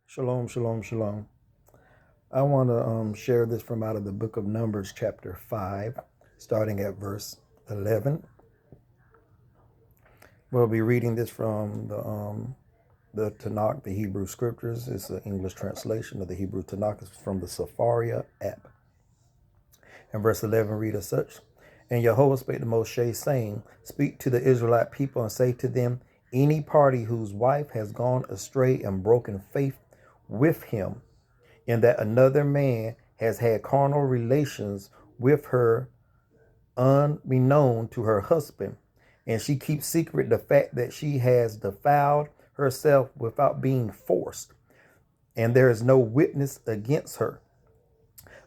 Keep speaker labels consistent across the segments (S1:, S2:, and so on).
S1: Shalom, shalom, shalom. I want to share this from out of the book of Numbers, chapter 5, starting at verse 11. We'll be reading this from the Tanakh, the Hebrew Scriptures. It's an English translation of the Hebrew Tanakh. It's from the Safaria app. And verse 11 read as such. And Yahweh spake to Moshe, saying, Speak to the Israelite people and say to them, any party whose wife has gone astray and broken faith with him, in that another man has had carnal relations with her unbeknown to her husband, and she keeps secret the fact that she has defiled herself without being forced, and there is no witness against her.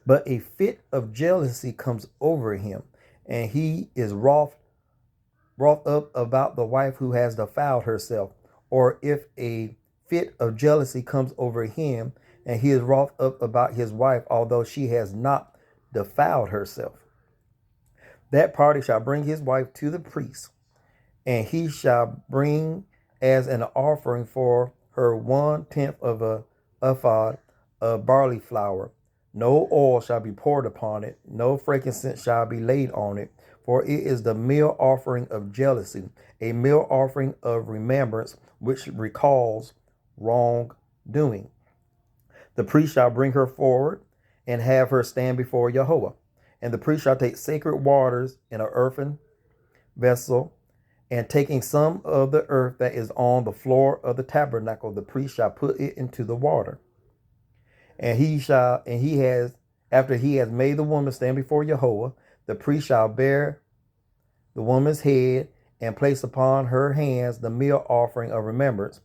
S1: But a fit of jealousy comes over him, and he is wroth up about the wife who has defiled herself. Or if a fit of jealousy comes over him, and he is wroth up about his wife, although she has not defiled herself, that party shall bring his wife to the priest, and he shall bring as an offering for her 1/10 of a ephod of barley flour. No oil shall be poured upon it, no frankincense shall be laid on it, for it is the meal offering of jealousy, a meal offering of remembrance, which recalls wrongdoing. The priest shall bring her forward and have her stand before Yahweh. And the priest shall take sacred waters in an earthen vessel, and taking some of the earth that is on the floor of the tabernacle, the priest shall put it into the water. And after he has made the woman stand before Yahweh, the priest shall bear the woman's head and place upon her hands the meal offering of remembrance,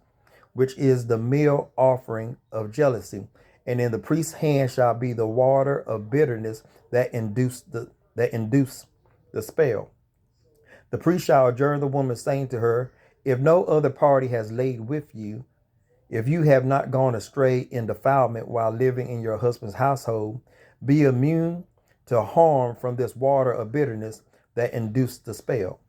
S1: which is the meal offering of jealousy. And in the priest's hand shall be the water of bitterness that induce the spell. The priest shall adjure the woman, saying to her, if no other party has laid with you, if you have not gone astray in defilement while living in your husband's household, be immune to harm from this water of bitterness that induced the spell.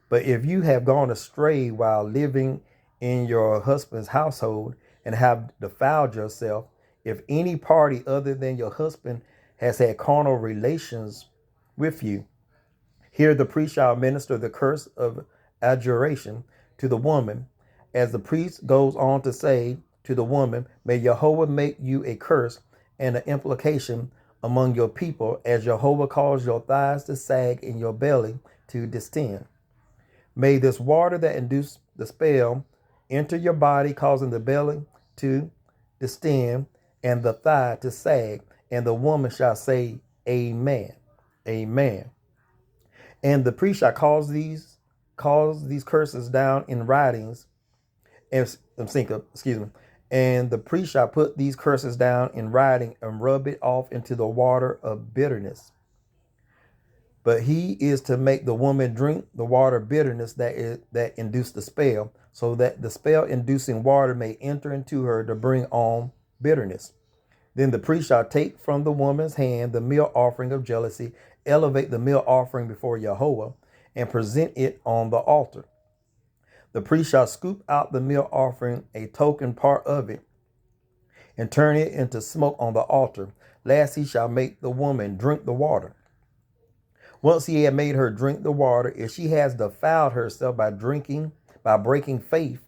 S1: But if you have gone astray while living in your husband's household and have defiled yourself, if any party other than your husband has had carnal relations with you, here the priest shall administer the curse of adjuration to the woman, as the priest goes on to say to the woman, may Jehovah make you a curse and an implication among your people, as Jehovah calls your thighs to sag and your belly to distend. May this water that induced the spell enter your body, causing the belly to distend and the thigh to sag, and the woman shall say, Amen. Amen. And the priest shall cause these curses down in writings, and the priest shall put these curses down in writing and rub it off into the water of bitterness. But he is to make the woman drink the water of bitterness that induced the spell, so that the spell-inducing water may enter into her to bring on bitterness. Then the priest shall take from the woman's hand the meal offering of jealousy, elevate the meal offering before Yahweh, and present it on the altar. The priest shall scoop out the meal offering, a token part of it, and turn it into smoke on the altar. Last he shall make the woman drink the water. Once he had made her drink the water, if she has defiled herself by breaking faith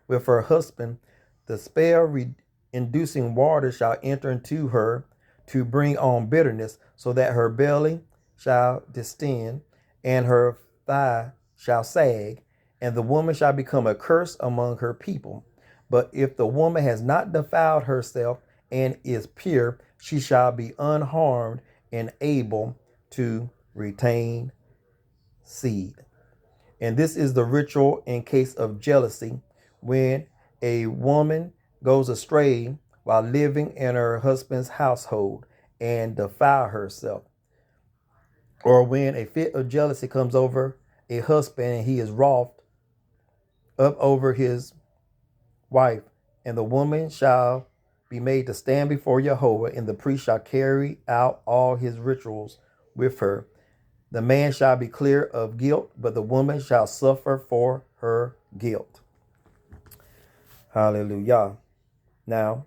S1: with her husband, the spell-inducing water shall enter into her to bring on bitterness, so that her belly shall distend and her thigh shall sag, and the woman shall become a curse among her people. But if the woman has not defiled herself and is pure, she shall be unharmed and able to retain seed. And this is the ritual in case of jealousy, when a woman goes astray while living in her husband's household and defile herself, or when a fit of jealousy comes over a husband and he is wroth up over his wife, and the woman shall be made to stand before Jehovah, and the priest shall carry out all his rituals with her. The man shall be clear of guilt, but the woman shall suffer for her guilt. Hallelujah. Now,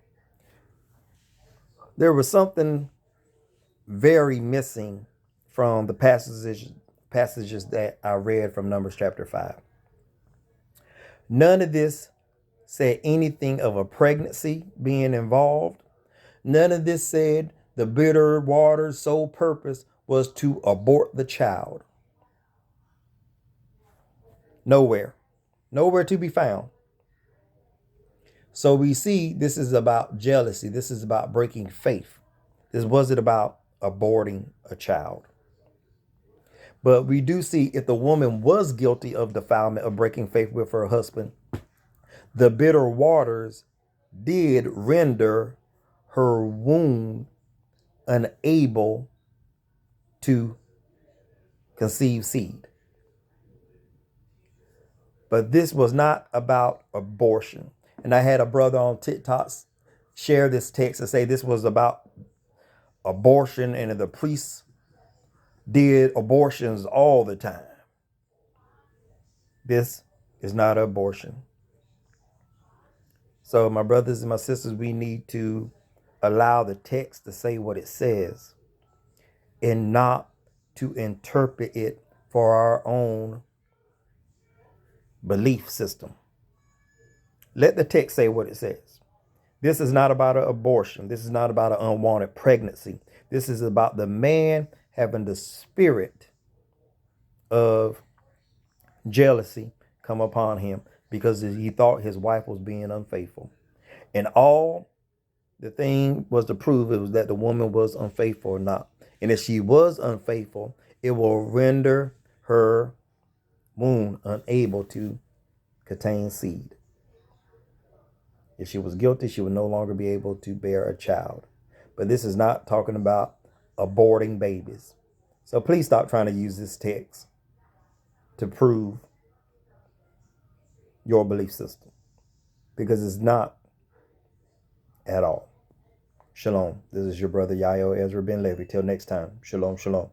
S1: there was something very missing from the passages that I read from Numbers chapter 5. None of this said anything of a pregnancy being involved. None of this said the bitter water's sole purpose was to abort the child. Nowhere. Nowhere to be found. So we see this is about jealousy. This is about breaking faith. This wasn't about aborting a child. But we do see if the woman was guilty of defilement of breaking faith with her husband, the bitter waters did render her womb unable to conceive seed. But this was not about abortion. And I had a brother on TikTok share this text and say this was about abortion and the priests did abortions all the time. This is not an abortion. So my brothers and my sisters, we need to allow the text to say what it says and not to interpret it for our own belief system. Let the text say what it says. This is not about an abortion. This is not about an unwanted pregnancy. This is about the man having the spirit of jealousy come upon him because he thought his wife was being unfaithful. And all the thing was to prove it was that the woman was unfaithful or not. And if she was unfaithful, it will render her womb unable to contain seed. If she was guilty, she would no longer be able to bear a child. But this is not talking about aborting babies. So please stop trying to use this text to prove your belief system, because it's not at all. Shalom. This is your brother Yayo Ezra Ben Levi. Till next time. Shalom, shalom.